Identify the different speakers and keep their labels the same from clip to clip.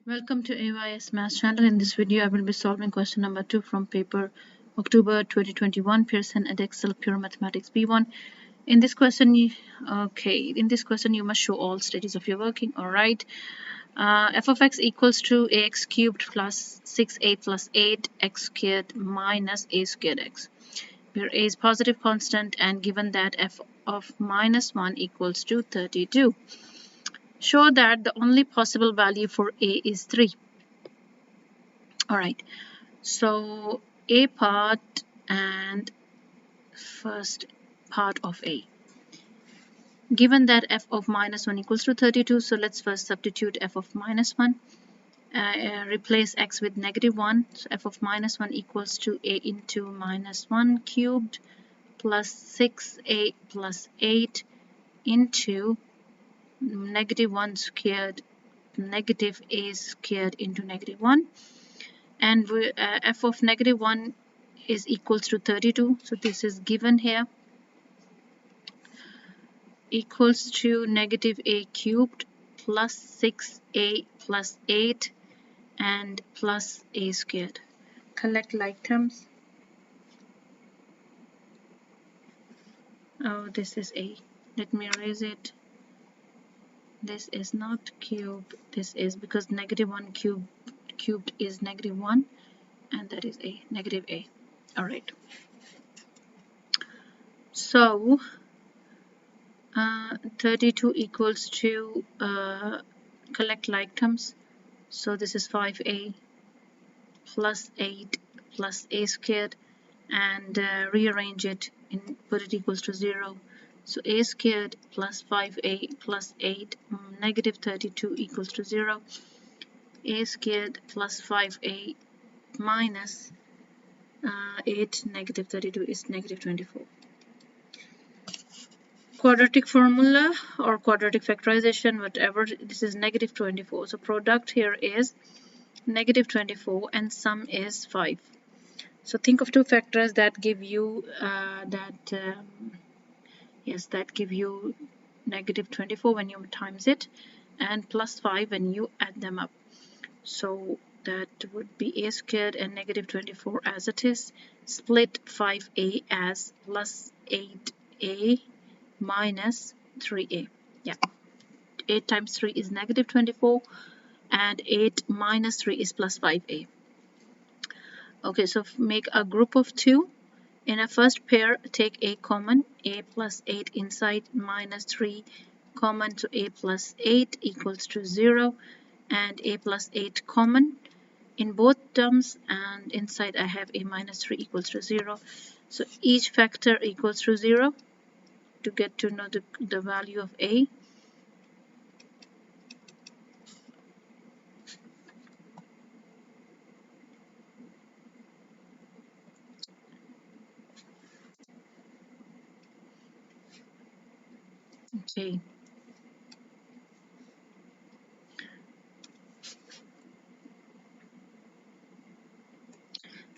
Speaker 1: Welcome to AYS Math channel. In this video, I will be solving question number 2 from paper October 2021 Pearson Edexcel Pure Mathematics B1. In this question, you must show all stages of your working. All right. F of x equals to ax cubed plus 6a plus 8x squared minus a squared x, where a is positive constant and given that f of minus 1 equals to 32. Show that the only possible value for a is 3. Alright, so a part and first part of a. Given that f of minus 1 equals to 32, so let's first substitute f of minus 1. Replace x with negative 1. So f of minus 1 equals to a into minus 1 cubed plus 6a plus 8 into negative 1 squared, negative a squared into negative 1. And f of negative 1 is equals to 32. So this is given here. Equals to negative a cubed plus 6a plus 8 and plus a squared. Collect like terms. Oh, this is a. Let me erase it. This is not cube. This is because negative 1 cubed is negative 1, and that is a, negative a. All right. So 32 equals to collect like terms. So this is 5a plus 8 plus a squared, and rearrange it and put it equals to 0. So a squared plus 5a plus 8 negative 32 equals to 0. A squared plus 5a minus 8 negative 32 is negative 24. Quadratic formula or quadratic factorization, whatever, this is negative 24. So product here is negative 24 and sum is 5. So think of two factors that give you give you negative 24 when you times it, and plus 5 when you add them up. So that would be a squared and negative 24 as it is. Split 5a as plus 8a minus 3a. Yeah, 8 times 3 is negative 24 and 8 minus 3 is plus 5a. Okay, so make a group of 2. In a first pair, take a common, a plus 8 inside minus 3 common, so a plus 8 equals to 0, and a plus 8 common in both terms, and inside I have a minus 3 equals to 0. So each factor equals to 0 to get to know the value of a. Okay.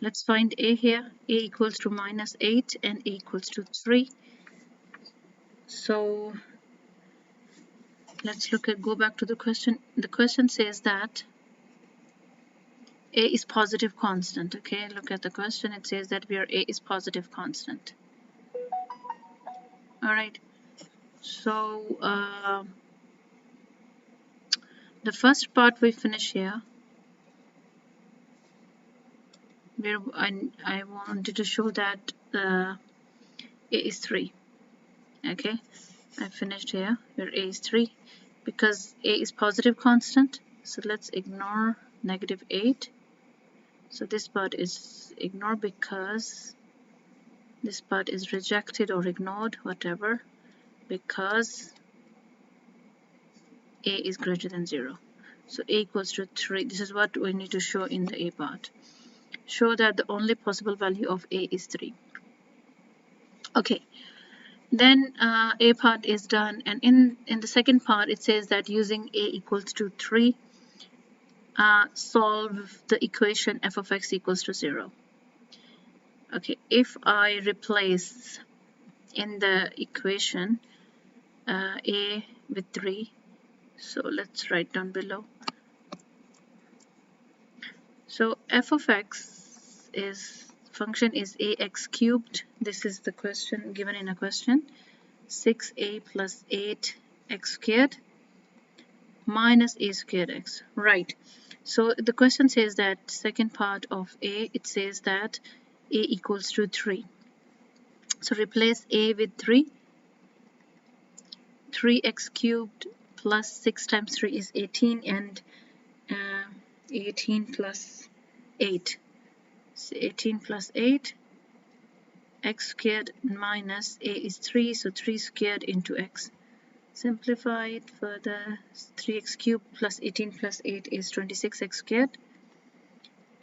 Speaker 1: Let's find a here. A equals to minus 8 and a equals to 3. So let's go back to the question. The question says that a is positive constant. Okay, look at the question. It says that where a is positive constant. All right. So the first part we finish here, where I wanted to show that a is 3. Okay, I finished here where a is 3 because a is positive constant. So let's ignore negative 8. So this part is ignored because this part is rejected or ignored, whatever, because a is greater than 0. So a equals to 3. This is what we need to show in the a part. Show that the only possible value of a is 3. Okay, then a part is done, and in the second part it says that using a equals to 3, solve the equation f of x equals to 0. Okay, if I replace in the equation a with 3, so let's write down below f of x is function is ax cubed. This is the question given in a question. 6a plus 8x squared minus a squared x. Right. So the question says that second part of a, it says that a equals to 3. So replace a with 3. 3x cubed plus 6 times 3 is 18, and 18 plus 8. So 18 plus 8, x squared minus a is 3, so 3 squared into x. Simplify it further. 3x cubed plus 18 plus 8 is 26x squared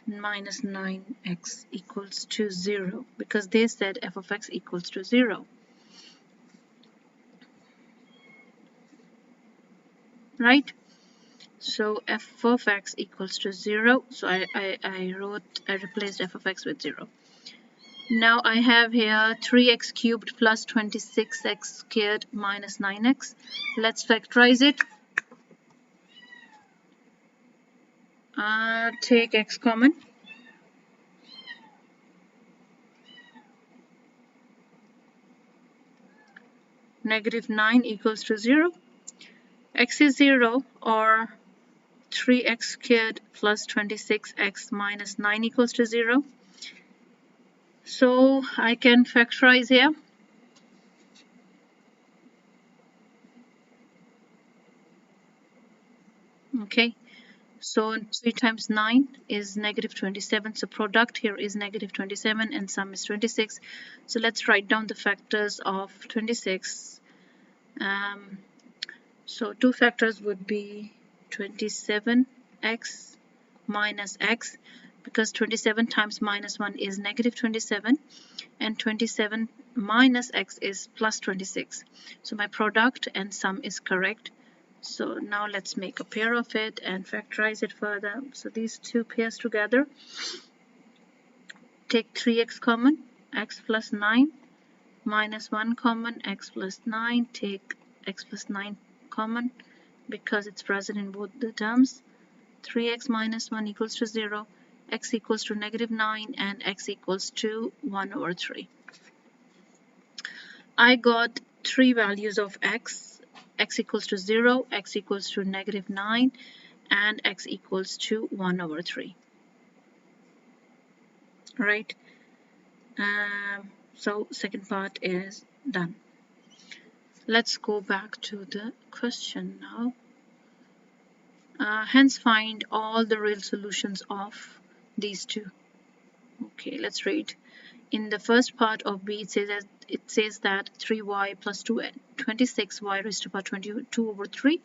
Speaker 1: minus 9x equals to 0, because they said f of x equals to 0. Right? So f of x equals to 0. So I replaced f of x with 0. Now I have here 3x cubed plus 26x squared minus 9x. Let's factorize it. Take x common. Negative 9 equals to 0. X is 0, or 3x squared plus 26x minus 9 equals to 0. So I can factorize here. Okay, so 3 times 9 is negative 27. So product here is negative 27 and sum is 26. So let's write down the factors of 26. So two factors would be 27x minus x, because 27 times minus 1 is negative 27, and 27 minus x is plus 26. So my product and sum is correct. So now let's make a pair of it and factorize it further. So these two pairs together, take 3x common, x plus 9, minus 1 common, x plus 9, take x plus 9 common because it's present in both the terms. 3x minus 1 equals to 0, x equals to negative 9, and x equals to 1 over 3. I got three values of x. X equals to 0, x equals to negative 9, and x equals to 1 over 3. Right? So second part is done. Let's go back to the question now. Hence find all the real solutions of these two. Okay, let's read. In the first part of B, it says that 3y plus 26y raised to power 22 over 3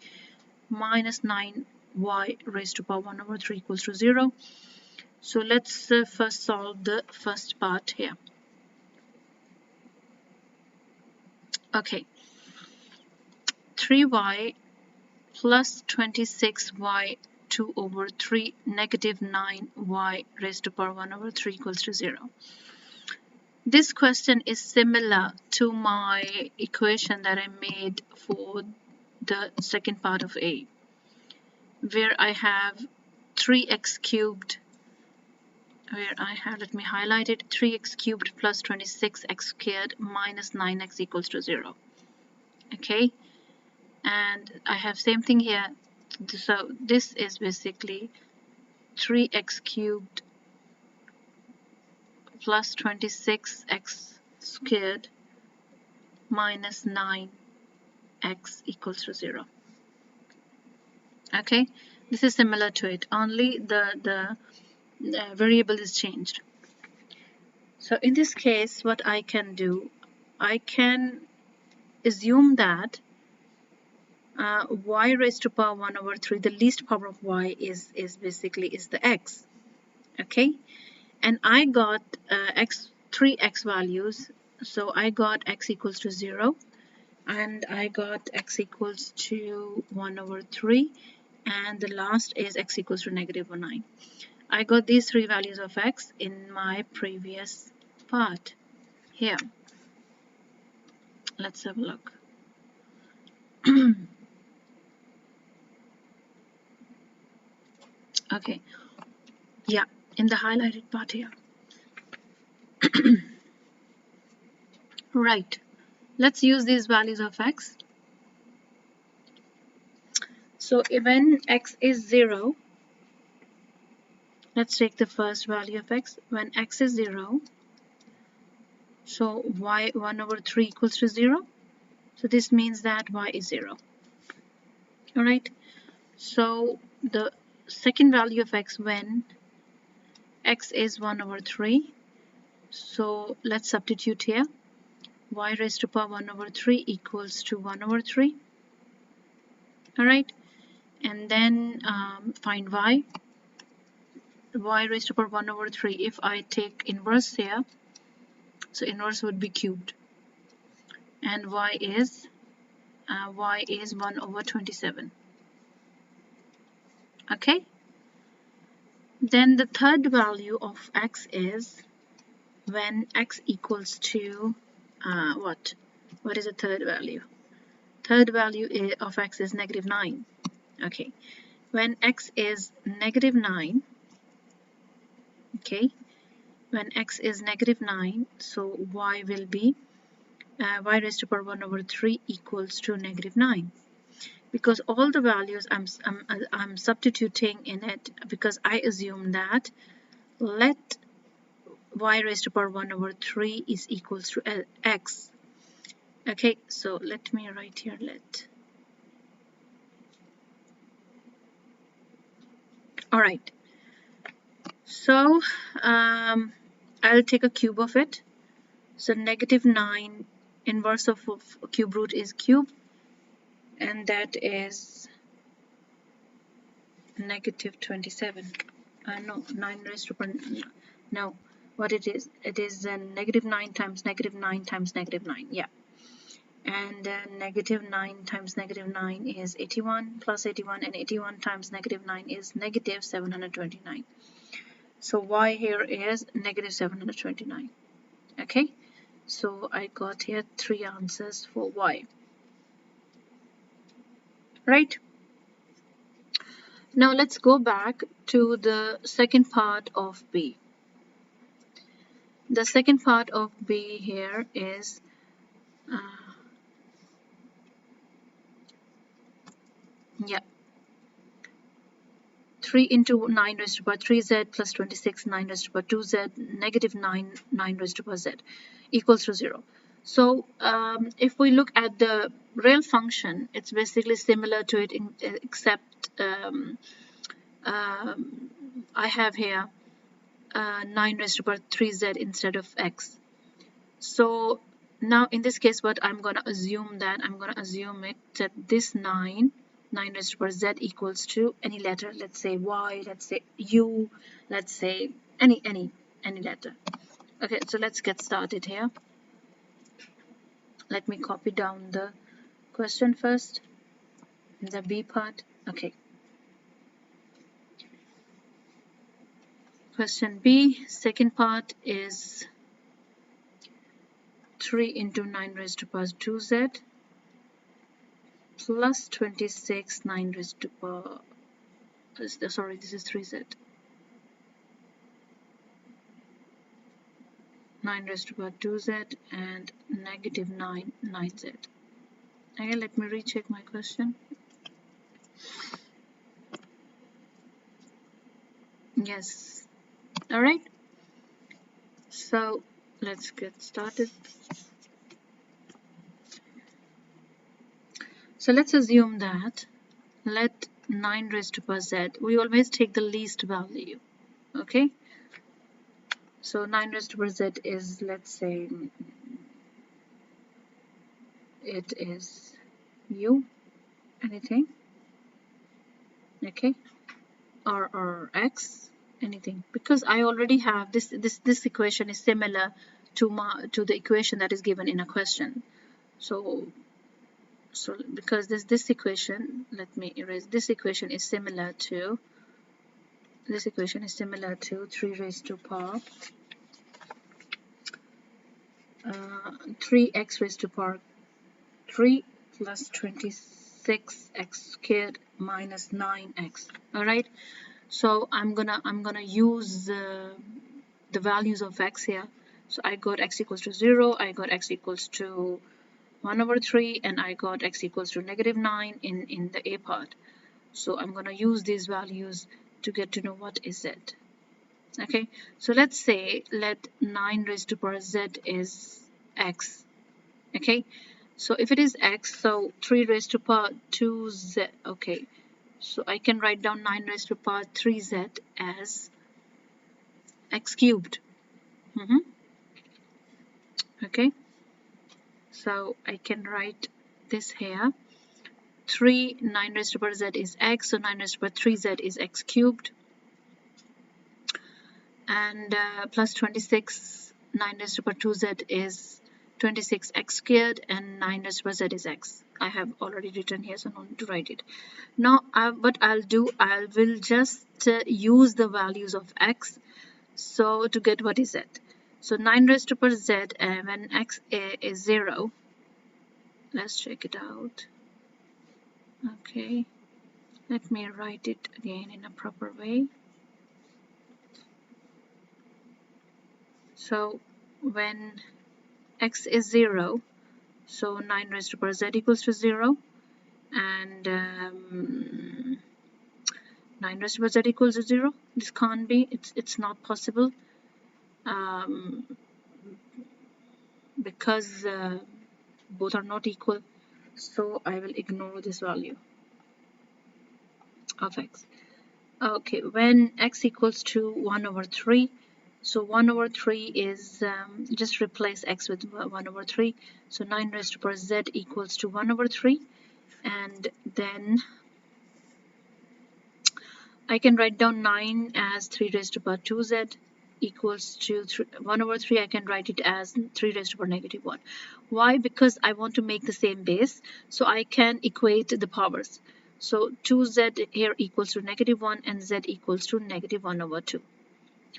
Speaker 1: minus 9y raised to power 1 over 3 equals to 0. So let's first solve the first part here. Okay, 3y plus 26y 2 over 3 negative 9y raised to power 1 over 3 equals to 0. This question is similar to my equation that I made for the second part of A, where I have 3x cubed, let me highlight it, 3x cubed plus 26x squared minus 9x equals to 0. Okay, and I have same thing here. So this is basically 3x cubed plus 26x squared minus 9x equals to 0. Okay, this is similar to it, only the variable is changed. So in this case, what I can do, I can assume that y raised to power 1 over 3, the least power of y is basically the x. Okay, and I got 3x values. So I got x equals to 0, and I got x equals to 1 over 3, and the last is x equals to negative 9. I got these three values of x in my previous part here. Let's have a look. Okay, yeah, in the highlighted part here. Right, let's use these values of x. So when x is 0, let's take the first value of x. When x is 0, so y 1 over 3 equals to 0. So this means that y is 0. Alright, so the second value of x when x is 1 over 3. So let's substitute here. Y raised to power 1 over 3 equals to 1 over 3. Alright, and then find y. Y raised to power 1 over 3. If I take inverse here, so inverse would be cubed. And y is 1 over 27. Okay. Then the third value of x is when x equals to what? What is the third value? Third value of x is negative 9. Okay. When x is negative 9, okay, when x is negative 9, so y will be y raised to power 1 over 3 equals to negative 9. Because all the values I'm substituting in it, because I assume that let y raised to power 1 over 3 is equals to x. Okay, so let me write here let. Alright, so I'll take a cube of it. So negative 9 inverse of cube root is cube, and that is negative 27. No, 9 raised to power, no, what it is negative 9 times negative 9 times negative 9, yeah. And negative 9 times negative 9 is 81 plus 81, and 81 times negative 9 is negative 729. So y here is negative 729. Okay, so I got here 3 answers for y. Right, now let's go back to the second part of B. The second part of B here is yeah, 3 into 9 raised to power 3z plus 26 9 raised to power 2z negative 9 9 raised to power z equals to 0. So if we look at the real function, it's basically similar to it except I have here 9 raised to power 3z instead of x. So now in this case what I'm going to assume it that this 9 raised to power z equals to any letter, let's say y, let's say u, let's say any letter. Okay, so let's get started here. Let me copy down the question first, the B part. Okay, question B, second part is 3 into 9 raised to power 2z plus 26 9 raised to power, sorry, this is 3z, 9 raised to power 2z and negative 9 9z. Okay, let me recheck my question. Yes, all right, so let's get started. So let's assume that let 9 raised to power z, we always take the least value. Okay, so 9 raised to power z is, let's say it is u, anything, okay, or x, anything, because I already have this equation is similar to the equation that is given in a question. So because this equation, let me erase, this equation is similar to 3 raised to power 3x raised to power 3 plus 26x squared minus 9x. All right, So I'm gonna use the values of x here. So I got x equals to 0, I got x equals to 1 over 3, and I got x equals to -9 in the a part. So I'm gonna use these values to get to know what is z. Okay, so let's say let 9 raised to power z is x. Okay, so if it is x, so 3 raised to power 2z. Okay, so I can write down 9 raised to power 3z as x cubed. Okay, so I can write this here. 9 raised to power z is x, so 9 raised to power 3z is x cubed, and plus 26, 9 raised to power 2z is 26x squared, and 9 raised to power z is x. I have already written here, so no need to write it. Now what I'll do, I will just use the values of x, so to get what is z. So 9 raised to power z, when x is 0, let's check it out. Okay, let me write it again in a proper way. So when x is 0, so 9 raised to power z equals to 0, and 9 raised to power z equals to 0. This can't be, it's not possible, because both are not equal. So I will ignore this value of x. Okay, when x equals to 1 over 3, so 1 over 3 is, just replace x with 1 over 3. So 9 raised to power z equals to 1 over 3. And then I can write down 9 as 3 raised to power 2z equals to 1 over 3. I can write it as 3 raised to power -1. Why? Because I want to make the same base, so I can equate the powers. So 2z here equals to -1, and z equals to -1 over 2.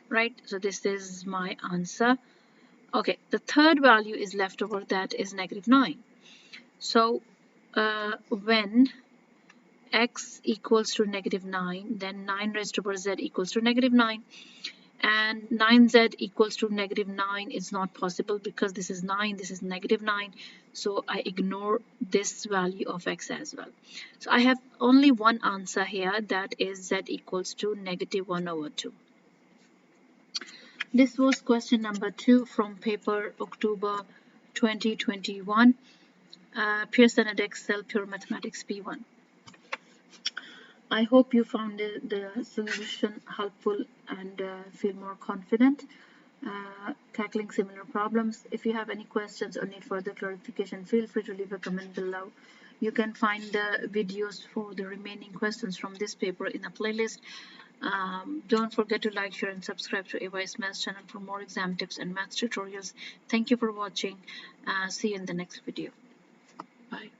Speaker 1: Right? So this is my answer. Okay, the third value is left over, that is -9. So when x equals to -9, then 9 raised to power z equals to -9, and 9z equals to -9 is not possible because this is 9, this is -9, so I ignore this value of x as well. So I have only one answer here, that is z equals to -1 over 2. This was question number 2 from paper October 2021, Pearson Edexcel Pure Mathematics P1. I hope you found the solution helpful and feel more confident tackling similar problems. If you have any questions or need further clarification, feel free to leave a comment below. You can find the videos for the remaining questions from this paper in a playlist. Don't forget to like, share, and subscribe to AYS Maths channel for more exam tips and maths tutorials. Thank you for watching. See you in the next video. Bye.